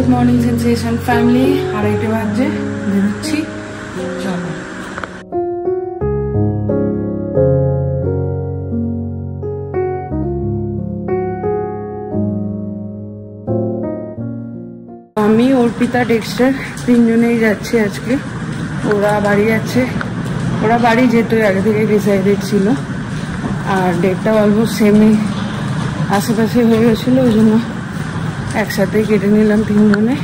Good morning sensation family, 2:30 বাজে, বেরোচ্ছি। চলো। আমি, অর্পিতা, ডেক্সটার তিনজনেই যাচ্ছি আজকে। ওরা বাড়ি যাচ্ছে, ওরা বাড়ি যেতে আগে থেকে ডিসাইডেড ছিল, আর ডেটটা অলমোস্ট সেমই আশেপাশে হয়ে গেছিলো, ওই জন্য একসাথেই কেটে নিলাম তিনজনে।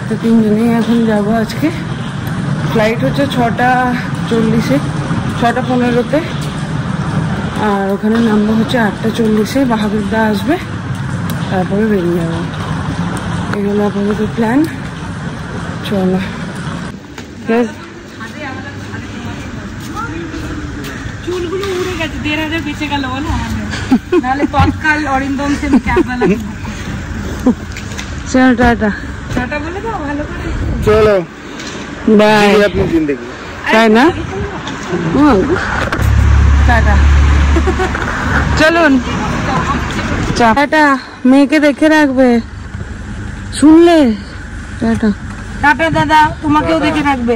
তো তিনজনেই এখন যাব আজকে। ফ্লাইট হচ্ছে 6:40-এ, 6:15-তে, আর ওখানে নামবো হচ্ছে 8:40-এ। বাহাদুরদা আসবে, তারপরে বেরিয়ে যাবো। এগুলো আপাতত প্ল্যান। চলো। চুলগুলো উড়ে গেছে, 1,500 বেঁচে গেল বলো আমাদের, নাহলে তৎকাল অরিন্দম সেন ক্যাবওয়ালা। চলো, টাটা। টাটা বলে দাও ভালো করে। চলো বাই। আপনি জিন্দেগি তাই না? টাটা, চলুন। টাটা। মেয়েকে দেখে রাখবে, শুনলে? টাটা। টাটা দাদা, তোমাকেও দেখে রাখবে,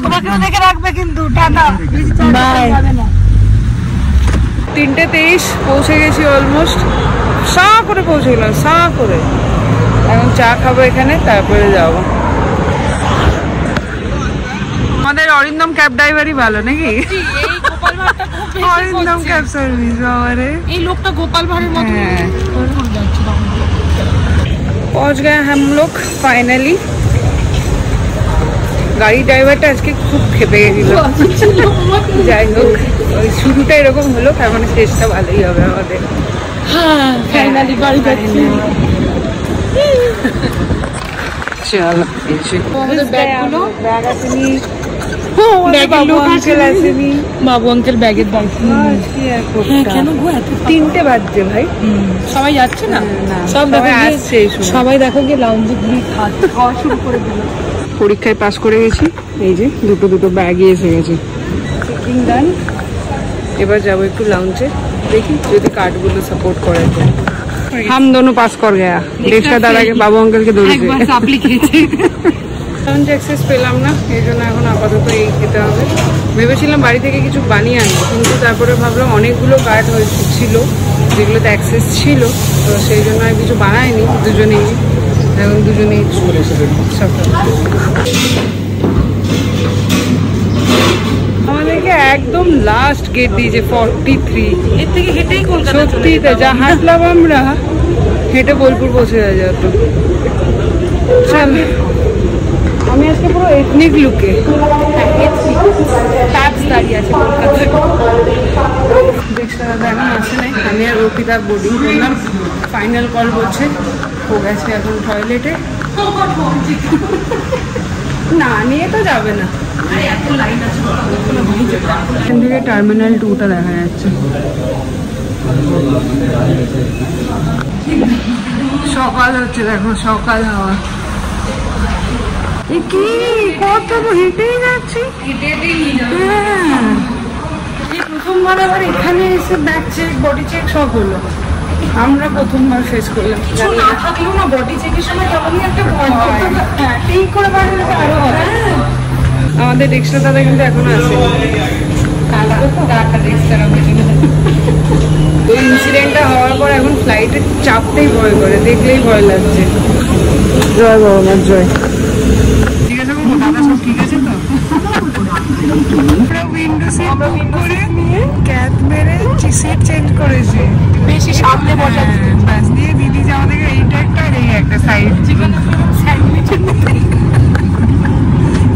তোমাকেও দেখে রাখবে কিন্তু। Tata, by. 3:23 পৌঁছে গেছি অলমোস্ট। সা করে পৌঁছে গেলাম, সা করে। এখন চা খাবো এখানে, তারপরে যাবো। আমাদের অরিন্দম ক্যাব ড্রাইভারই ভালো নাকি? Arindam cab service. এই লোকটা গোপাল ভাঁড়ের মতো पहुंच गए हम लोग फाइनली। গাড়ি ড্রাইভারটা আজকে খুব খেপে গেছিল। যাই হোক, ওই শুরুটা এরকম হলো, তার মানে শেষটা ভালোই হবে আমাদের। হ্যাঁ, ফাইনালি বাড়ি যাচ্ছি। চলো। আমাদের ব্যাগগুলো, ব্যাগ আসেনি, বাবু আঙ্কেল আসেনি। বাবু আঙ্কেল ব্যাগের দায়িত্ব। কেন গো এত 3টে বাজছে ভাই। সবাই যাচ্ছে না? সব দেখো আসছে, সবাই দেখো গিয়ে লাউঞ্জে গিয়ে খাওয়া শুরু করে দিল। পরীক্ষায় পাস করে গেছি, এই যে দুটো ব্যাগই এসে গেছে। চেকিং ডান। এবার যাবো একটু লাউঞ্জে, দেখি যদি কার্ডগুলো সাপোর্ট করে। হাম দোনো পাস কর গয়া। দেশটা দাদাকে, বাবু আঙ্কেলকে ধরেছে। লাউঞ্জ অ্যাক্সেস পেলাম না, এই জন্য এখন আপাতত এই খেতে হবে। ভেবেছিলাম বাড়ি থেকে কিছু বানিয়ে আনবো, কিন্তু তারপরে ভাবলাম অনেকগুলো কার্ড ছিল যেগুলোতে অ্যাক্সেস ছিল, তো সেই জন্য আর কিছু বানায়নি। দুজনেই এখন দুজনেই আমাদেরকে একদম লাস্ট গেট দিয়েছে 43। এর থেকে হেঁটেই কলকাতা চলে সত্যি তো, যা হাঁটলাম আমরা, হেঁটে বোলপুর পৌঁছে যেত। চল, আমি আজকে পুরো এথনিক লুকে। দাঁড়িয়ে আছে কলকাতায়। দেখতে দাদা এখন আসে নাই, আমি আর অর্পিতা বোর্ডিং করলাম। ফাইনাল কল করছে, ও গেছে এখন টয়লেটে। না নিয়ে তো যাবে না, এখান থেকে টার্মিনাল 2টা দেখা যাচ্ছে। সকাল হচ্ছে, দেখো সকাল হাওয়া। কি কত হেঁটেই যাচ্ছি। প্রথমবার আবার এখানে এসে ব্যাগ চেক, বডি চেক সব হলো। আমরা প্রথমবার ফেস করলাম। না থাকলেও না বডি চেকের সময় কেমনই একটা ভয় করে বাড়লে আরো হবে। আমাদের রিক্সা দাদা কিন্তু এখনো আসে। ওই ইনসিডেন্টটা হওয়ার পর এখন ফ্লাইটে চাপতেই ভয় করে, দেখলেই ভয় লাগছে। জয় বাবা, জয়। ঠিক আছে দাদা, সব ঠিক আছে তো? উইন্ডো সিট করে নিয়ে ক্যাব মেরে সিট চেঞ্জ করেছে, বেশি সামনে বসা বাস দিয়ে। দিদি যে আমাদেরকে এইটা একটা আর এই একটা সাইড,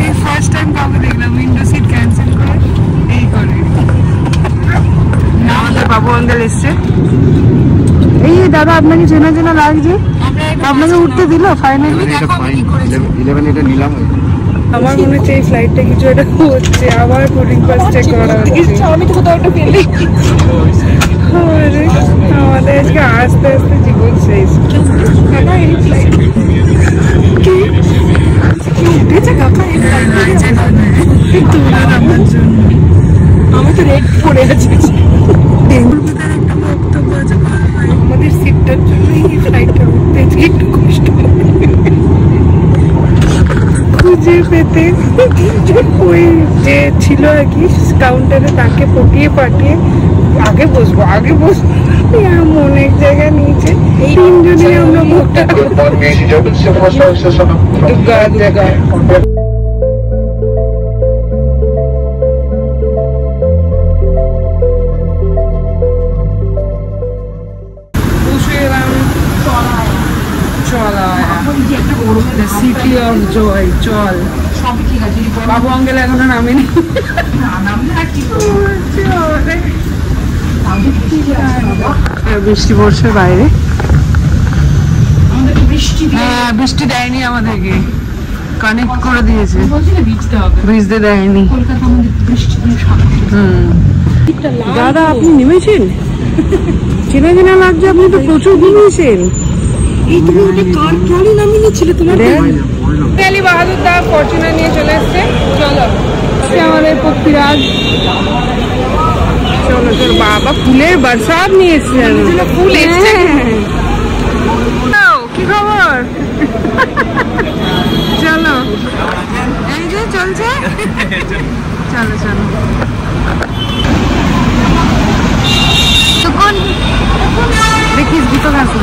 এই ফার্স্ট টাইম কাউকে দেখলাম উইন্ডো সিট ক্যান্সেল করে এই করে। আমাদের বাবু আঙ্কেল এসছে। এই দাদা, আপনাকে চেনা চেনা লাগছে, আপনাকে উঠতে দিল ফাইনালি। এটা নিলাম। আমার মনে হচ্ছে এই ফ্লাইটটা কিছু একটা হচ্ছে, আবার বোর্ডিং পাস চেক করা হচ্ছে। আমি তো কোথাও একটা পেলি। আমাদের আজকে আস্তে আস্তে জীবন শেষ। আমি তো রেড পড়ে আছি। আমাদের সিটটা এটার জন্যই ফ্লাইটটা উঠতে একটু কষ্ট খুঁজে পেতে। ওই যে ছিল আর কি কাউন্টারে, তাকে পটিয়ে পাঠিয়ে আগে বসবো অনেক জায়গা নিয়েছে। তিনজনে আমরা মুখটা জায়গায় সিটি অফ জয়। চল, বাবু আঙ্কেল এখনো নামেনি। বৃষ্টি পড়ছে বাইরে। হ্যাঁ, বৃষ্টি দেয়নি আমাদেরকে, কানেক্ট করে দিয়েছে, ভিজতে দেয়নি। দাদা আপনি নেমেছেন? চেনা চেনা লাগছে, আপনি তো প্রচুর ঘুমিয়েছেন। এই তুমি ওটা কার ট্রলি নামিয়ে নিয়েছিলে তোমার? আলী বাহাদুর দা ফরচুনার নিয়ে চলে এসছে। চলো, আমাদের পক্ষীরাজ। চলো চলো, বাবা ফুলের বরসাত নিয়ে এসছেন। ফুল এসছে, কি খবর? চলো, এই যে চলছে। চলো চলো, দেখিস গীত গাছে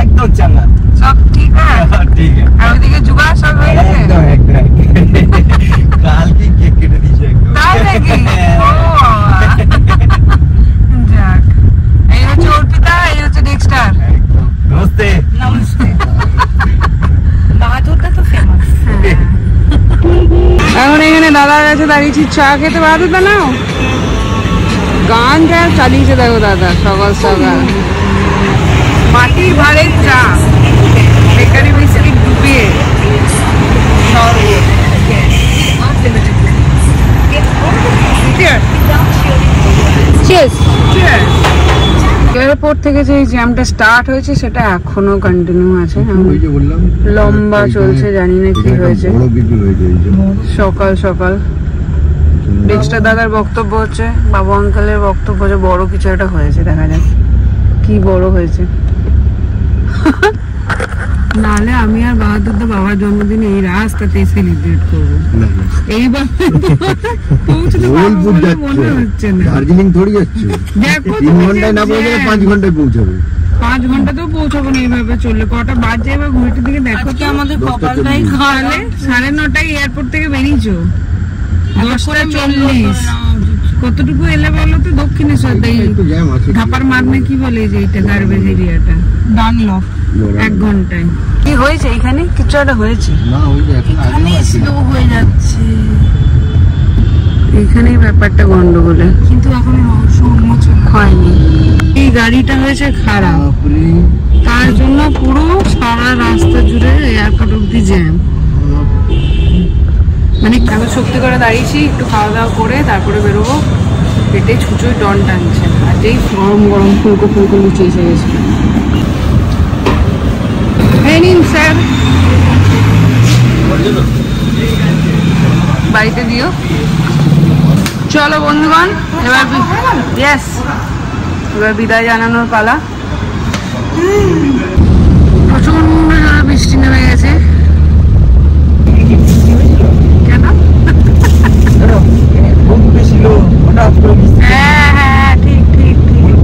একদম চাঙ্গা, সব ঠিক আছে। ঠিক আছে। আর ওইদিকে জুগার সব হয়ে গেছে। কালকে কেক কেটে দিয়েছে একদম। তাই নাকি? যাক, এই হচ্ছে অর্পিতা, এই হচ্ছে ডেক্সটার। নমস্তে। নমস্তে। বাহাদুরটা তো ফেমাস। এখন এখানে দাদার কাছে দাঁড়িয়েছি চা খেতে। বাহাদুরটা নাও। গান যা চালিয়েছে দেখো দাদা, সকাল সকাল মাটির ভাড়ের চা, বেকারি বিস্কিট ডুবিয়ে। এয়ারপোর্ট থেকে যে জ্যামটা স্টার্ট হয়েছে সেটা এখনো কন্টিনিউ আছে, লম্বা চলছে, জানি না কি হয়েছে। সকাল সকাল ডেক্সটার দাদার বক্তব্য হচ্ছে, বাবু আঙ্কেলের বক্তব্য হচ্ছে বড় কিছু একটা হয়েছে, দেখা যাক কি বড় হয়েছে। নাহলে আমি আর বাহাদুরদা বাবার জন্মদিন এই রাস্তাতে সেলিব্রেট করবো। এইবার পৌঁছতে পারবো বলে মনে হচ্ছে না। দার্জিলিং থোড়ি যাচ্ছ, দেখো 3 ঘন্টায় না পৌঁছালে 5 ঘন্টায় পৌঁছাবে। 5 ঘন্টাতেও পৌঁছাবো না এইভাবে চললে। কটা বাজে এবার ঘড়িটার দিকে দেখো তো। আমাদের কপালটাই খাওয়ালে 9:30 এয়ারপোর্ট থেকে বেরিয়েছো, 10:40। কতটুকু এলে বলো তো? দক্ষিণেশ্বর ধাপার মারনে কি বলে যে এটা গার্বেজ এরিয়াটা, ডানলপ। 1 ঘন্টায় কি হয়েছে? এখানে কিছু একটা হয়েছে, স্লো হয়ে যাচ্ছে। এখানেই ব্যাপারটা গন্ডগোলে, কিন্তু এখনো রহস্য উন্মোচন হয়নি। এই গাড়িটা হয়েছে খারাপ, তার জন্য পুরো সারা রাস্তা জুড়ে এয়ারপোর্ট অব্দি জ্যাম। মানে আমি সত্যি করে দাঁড়িয়েছি, একটু খাওয়া দাওয়া করে তারপরে বেরোবো। পেটে ছুঁচোই ডন টানছে, আর যেই গরম গরম ফুলকো ফুলকো লুচি এসে গেছে। এই নিন স্যার, বাড়িতে দিও। চলো বন্ধুগণ, এবার এবার বিদায় জানানোর পালা। প্রচন্ড বৃষ্টি নেমে গেছে। কেন? হ্যাঁ হ্যাঁ, ঠিক ঠিক ঠিক।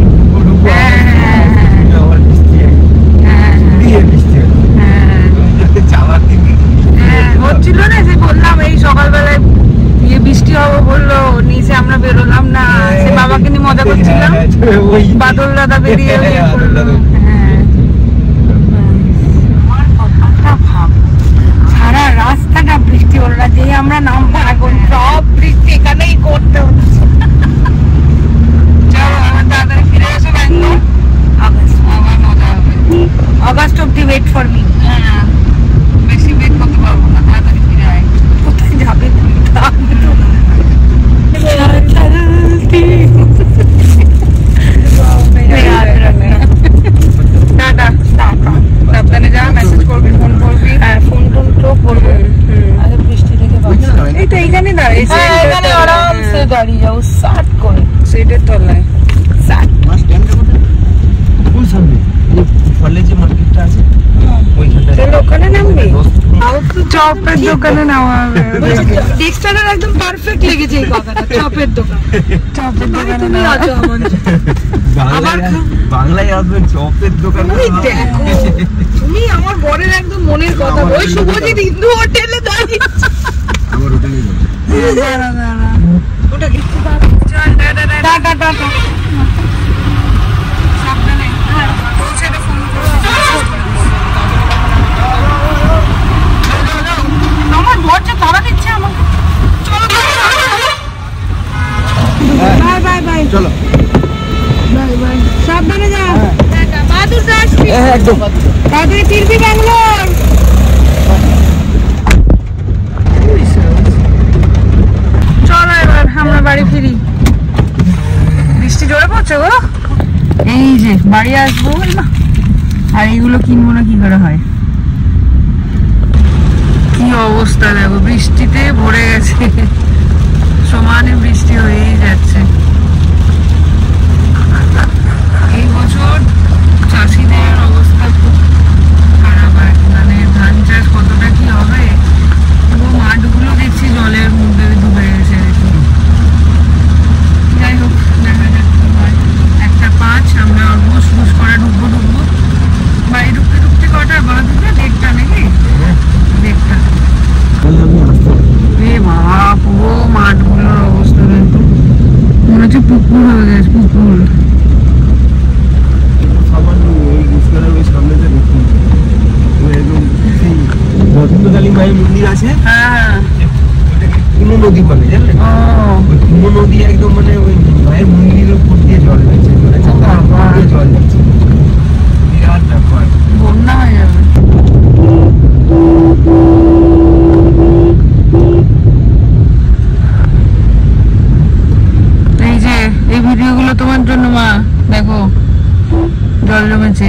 হচ্ছিল না, সে বললাম এই সকালবেলায় বৃষ্টি হবে বললো, নিচে আমরা বেরোলাম না। সে বাবাকে নিয়ে মজা করছিলাম, বাদল দাদা বেরিয়ে সারা রাস্তাটা বৃষ্টি হলো না, যে আমরা নামবো এখন সব বৃষ্টি এখানেই করতে হচ্ছে। চলো আমার তাড়াতাড়ি ফিরে এসো ব্যাঙ্গালোর, আবার মজা হবে। অগাস্ট অব্দি ওয়েট ফর মি। হ্যাঁ, বেশি ওয়েট করতে পারবো না, তাড়াতাড়ি ফিরে আয়। কোথায় যাবে তুমি? याद रखना। চপের দোকানে নেওয়া হবে। টেক্সটাইলের একদম পারফেক্ট লেগেছে এই কথাটা, চপের দোকান। চপের দোকানে তুমি নেওয়া আছো আমার বাংলায় আসবেন চপের দোকান। দেখো তুমি আমার বরের একদম মনের কথা। ওই শুভজিৎ হিন্দু হোটেলে দাঁড়িয়ে আমার হোটেলে দাঁড়া দাঁড়া ওটা কি চল টাটা টাটা সাবধানে পৌঁছে তো ফোন করো। আমার বর যে তারা দিচ্ছে আমাকে। চলো বাই বাই বাই চলো বাই বাই সাবধানে যা। টাটা বাহাদুর দাস একদম তাড়াতাড়ি ফিরবি ব্যাঙ্গালোর। চলো এবার আমরা বাড়ি ফিরি। বৃষ্টি জোরে পড়ছে গো। এই যে বাড়ি আসবো না, আর এইগুলো কিনবো না কি করে হয়। কি অবস্থা দেখো, বৃষ্টিতে ভরে গেছে, সমানে বৃষ্টি হয়েই যাচ্ছে। এই বছর চাষিদের অবস্থা খুব খারাপ আর কি, মানে ধান চাষ কতটা কি হবে। পুরো মাঠগুলো দেখছি জলের মধ্যে ডুবে গেছে। যাই হোক দেখা যাক কি হয়। 1:05 আমরা অলমোস্ট বুঝ করে ঢুকবো বাড়ি ঢুকতে ঢুকতে কটা বাজবে? 1:30 নাকি? 1:30। এ বাবা পুরো মাঠগুলোর অবস্থা কিন্তু মনে হচ্ছে পুকুর হয়ে গেছে, পুকুর। বসন্তকালী মায়ের মন্দির আছে, হ্যাঁ কোনো নদী মানে জানলেন, ওই কোনো নদী একদম মানে ওই মায়ের মন্দিরের উপর দিয়ে জল যাচ্ছে, জল যাচ্ছে, বিরাট ব্যাপার। বন্যা হয়ে যাবে। এই যে এই ভিডিওগুলো তোমার জন্য মা, দেখো জল জমেছে।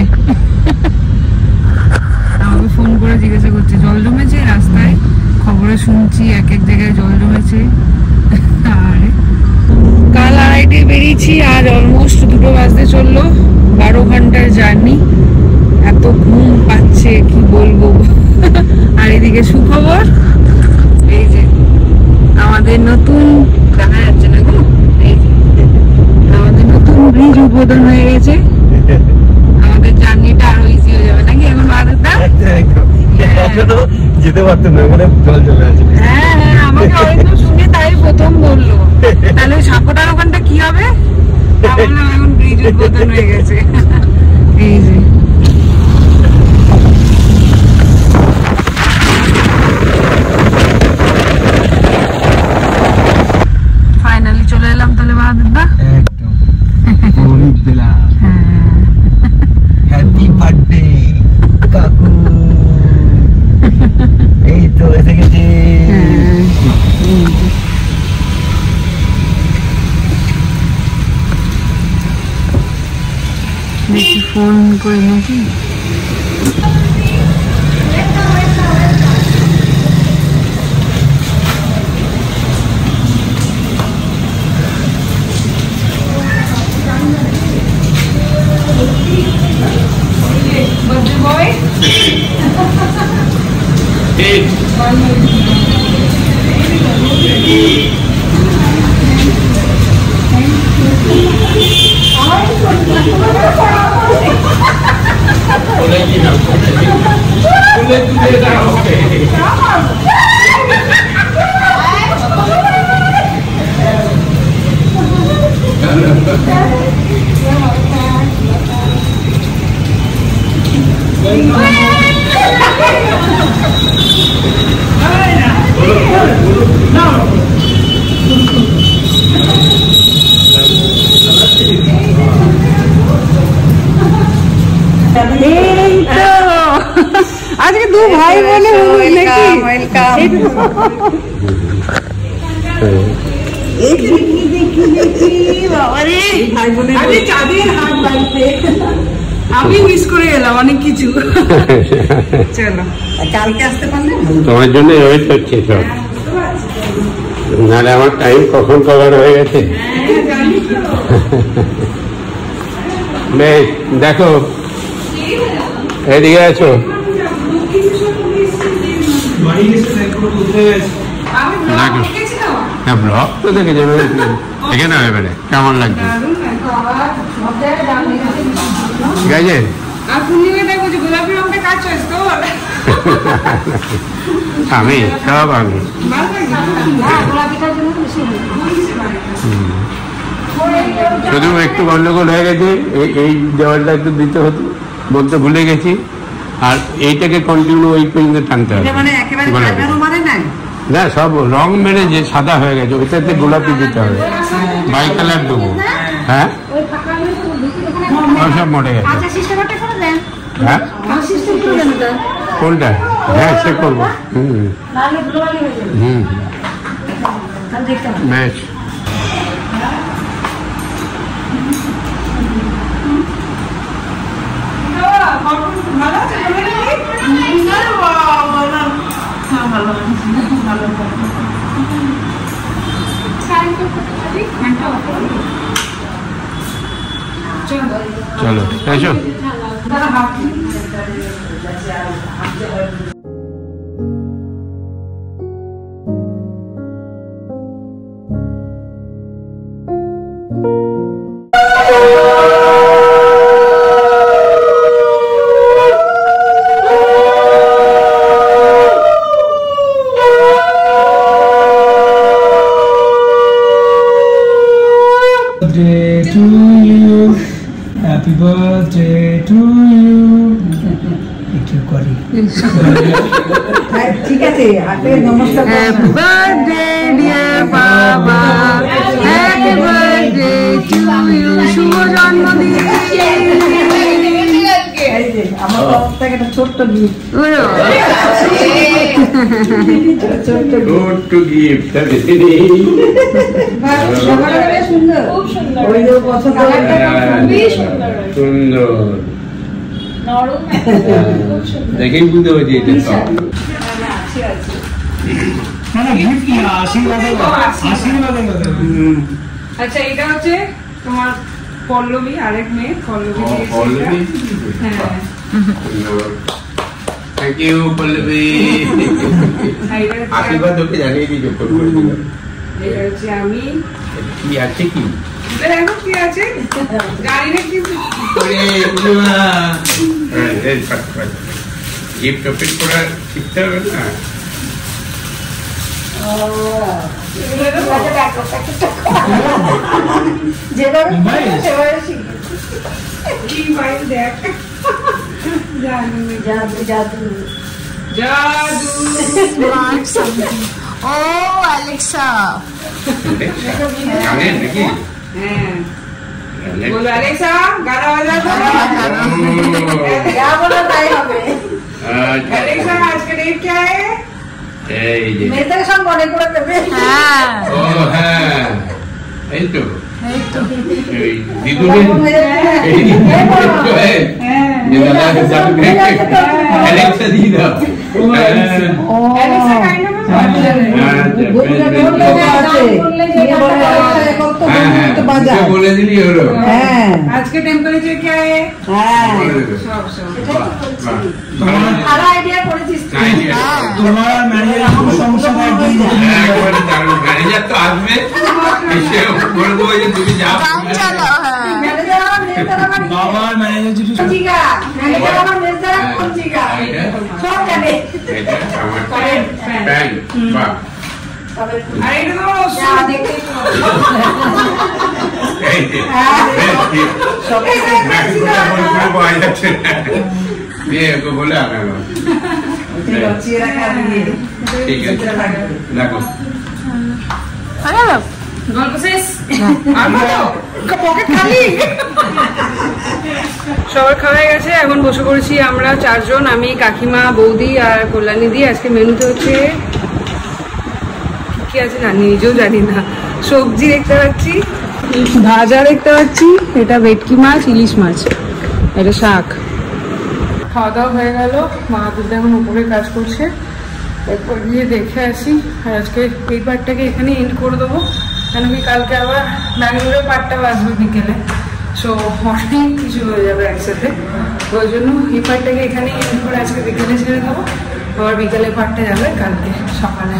আমাকে ফোন করে জিজ্ঞাসা করছে জল জমেছে রাস্তায়, খবরে শুনছি এক এক জায়গায় জল জমেছে। আর কাল 2:30 বেরিয়েছি, আজ অলমোস্ট 2 বাজতে চললো। 12 ঘন্টার জার্নি, এত ঘুম পাচ্ছে কি বলবো। আর এদিকে সুখবর, এই যে আমাদের নতুন, দেখা যাচ্ছে না গো, এই যে আমাদের নতুন ব্রিজ উদ্বোধন হয়ে গেছে। আমাদের জার্নিটা আরো ইজি হয়ে যাবে নাকি এখন বাদুরদা? এখনো যেতে পারতেন না, মানে জল জমে আছে। হ্যাঁ হ্যাঁ, আমাকে অরিন্দম শুনে তাই প্রথম বললো, তাহলে ওই সাঁকোটার ওখানটা কি হবে? বললাম এখন ব্রিজ উদ্বোধন হয়ে গেছে। এই যে ফাইনালি চলে এলাম তাহলে বাদুরদা। একদম গরিব বেলা। হ্যাপি বার্থডে কাকু, এই তো এসে গেছে। দেখি ফোন করে নাকি। birthday boy. আজকে দু ভাই বলে আমি মিস করে গেলাম অনেক কিছু। চলো কালকে আসতে পারলে তোমার জন্য ওয়েট করছি সব, নাহলে আমার টাইম কখন কভার হয়ে গেছে। বেশ দেখো এদিকে আছো, হ্যাঁ ব্লগ তো দেখে যাবে এখানে এবারে কেমন লাগছে ঠিক আছে আমি সব আমি শুধু একটু গন্ডগোল হয়ে গেছে এই দেওয়ালটা একটু দিতে হতো বলতে ভুলে গেছি আর এইটাকে কন্টিনিউ ওই পর্যন্ত টানতে হবে না সব রং মেরে যে সাদা হয়ে গেছে ওইটাতে গোলাপি দিতে হবে বাই কালার দেবো হ্যাঁ সব মরে গেছে হ্যাঁ কোনটা হ্যাঁ সে করবো বেশ চলো এসো Happy birthday to you. ঠিক আছে হাতে নমস্কার হ্যাপি বার্থডে ডিয়ার বাবা হ্যাপি বার্থডে টু ইউ শুভ জন্মদিন আমার তরফ থেকে একটা ছোট্ট গিফট ছোট্ট গিফট সুন্দর খুব সুন্দর ওই যে পছন্দ সুন্দর দেখেই বুঝতে পারছি এটা আচ্ছা এটা হচ্ছে তোমার পল্লবী আরেক মেয়ে পল্লবী হ্যাঁ থ্যাংক ইউ পল্লবী আশীর্বাদ ওকে জানিয়ে দিই এটা হচ্ছে আমি কি আছে কি দেখো কি আছে জানি না কিন্তু গিফট ওপেন করা শিখতে হবে না কি ভাই দেখ জাদু জাদু ও অ্যালেক্সা জানেন নাকি হ্যাঁ बोलो अलेक्सा गाना बजा दो क्या बोला ताई হবে अलेक्सा आज का डेट क्या है এই যে মেয়েদের সঙ্গে মনে করে দেবে হ্যাঁ ও হ্যাঁ এই তো এই দিদুরে এই অ্যালেক্সা দি দাও अलेक्सा काइंड ऑफ बोले दिली हलो आज के टेम्परेचर क्या है ভালো আইডিয়া করেছিস তোমার ম্যানেজার সমস্যা ম্যানেজার তো আসবে এসে বলবো যে তুমি যাও বাবার ম্যানেজার জিগা ম্যানেজার আমার মেজদার কোন জিগা সব জানে এটা আমার প্যান বাহ अरे नो যা দেখতে এই যে দিয়ে ওকে বলে আনালো লচিয়ে রাখা দিয়ে ঠিক আছে রাখো गल्प शेष পকেট খালি সবার খাওয়া হয়ে গেছে এখন বসে পড়েছি আমরা চারজন আমি কাকিমা বৌদি আর কল্যাণী দি আজকে মেনুতে হচ্ছে কি আছে জানি নিজেও জানি না সবজি দেখতে পাচ্ছি ভাজা দেখতে পাচ্ছি এটা ভেটকি মাছ ইলিশ মাছ এটা শাক খাওয়া দাওয়া হয়ে গেল মা দুধে এখন উপরে কাজ করছে এরপর গিয়ে দেখে আসি আর আজকে এই পার্টটাকে এখানে এন্ড করে দেবো কেন কি কালকে আবার ব্যাঙ্গালোরের পার্টটা আসবে বিকেলে সো অনেক কিছু হয়ে যাবে একসাথে ওই জন্য এই পার্টটাকে এখানে এন্ড করে আজকে বিকেলে ছেড়ে দেবো আবার বিকেলে পাঠতে যাবে কালকে সকালে।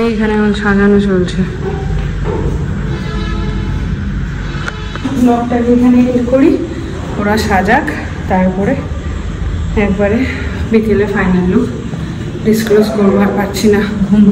এইখানে এখন সাজানো চলছে। ব্লগটাকে এখানে এন্ড করি, ওরা সাজাক, তারপরে একবারে বিকেলে ফাইনাল লুক ডিসক্লোজ করবো। আর পারছি না, ঘুম